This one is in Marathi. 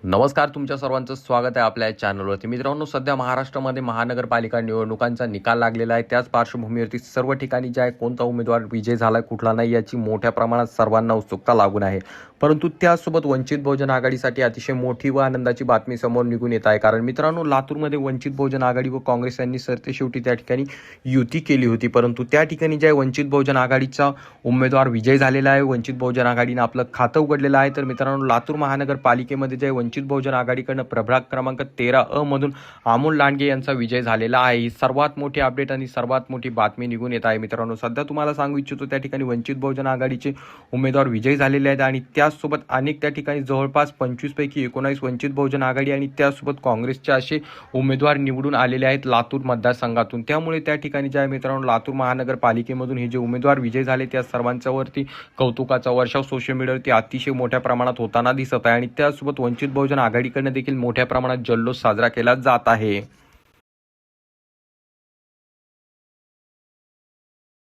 नमस्कार, तुमच्या सर्वांचं स्वागत आहे आपल्या चॅनलवरती. मित्रांनो, सध्या महाराष्ट्रामध्ये महानगरपालिका निवडणुकांचा निकाल लागलेला आहे. त्याच पार्श्वभूमीवरती सर्व ठिकाणी जे आहे कोणता उमेदवार विजय झाला कुठला नाही याची मोठ्या प्रमाणात सर्वांना उत्सुकता लागून आहे. परंतु त्यासोबत वंचित बहुजन आघाडीसाठी अतिशय मोठी व आनंदाची बातमी समोर निघून येत आहे. कारण मित्रांनो, लातूरमध्ये वंचित बहुजन आघाडी व काँग्रेस यांनी सरतेशेवटी त्या ठिकाणी युती केली होती. परंतु त्या ठिकाणी जे आहे वंचित बहुजन आघाडीचा उमेदवार विजय झालेला आहे. वंचित बहुजन आघाडीने आपलं खातं उघडलेलं आहे. तर मित्रांनो, लातूर महानगरपालिकेमध्ये जे वंचित बहुजन आघाडीकडनं प्रभाग क्रमांक 13 मधून अमोल लांडगे यांचा विजय झालेला आहे. ही सर्वात मोठी अपडेट आणि सर्वात मोठी बातमी निघून येत आहे. मित्रांनो, सध्या तुम्हाला सांगू इच्छितो त्या ठिकाणी वंचित बहुजन आघाडीचे उमेदवार विजय झालेले आहेत आणि त्याचसोबत अनेक त्या ठिकाणी जवळपास 25 पैकी 19 वंचित बहुजन आघाडी आणि त्यासोबत काँग्रेसचे असे उमेदवार निवडून आलेले आहेत लातूर मतदारसंघातून. त्यामुळे त्या ठिकाणी जे आहे मित्रांनो, लातूर महानगरपालिकेमधून हे जे उमेदवार विजय झाले त्या सर्वांच्यावरती कौतुकाचा वर्षाव सोशल मीडियावरती अतिशय मोठ्या प्रमाणात होताना दिसत आहे आणि त्यासोबत वंचित बहुजन आघाडीकडनं देखील मोठ्या प्रमाणात जल्लोष साजरा केला जात आहे.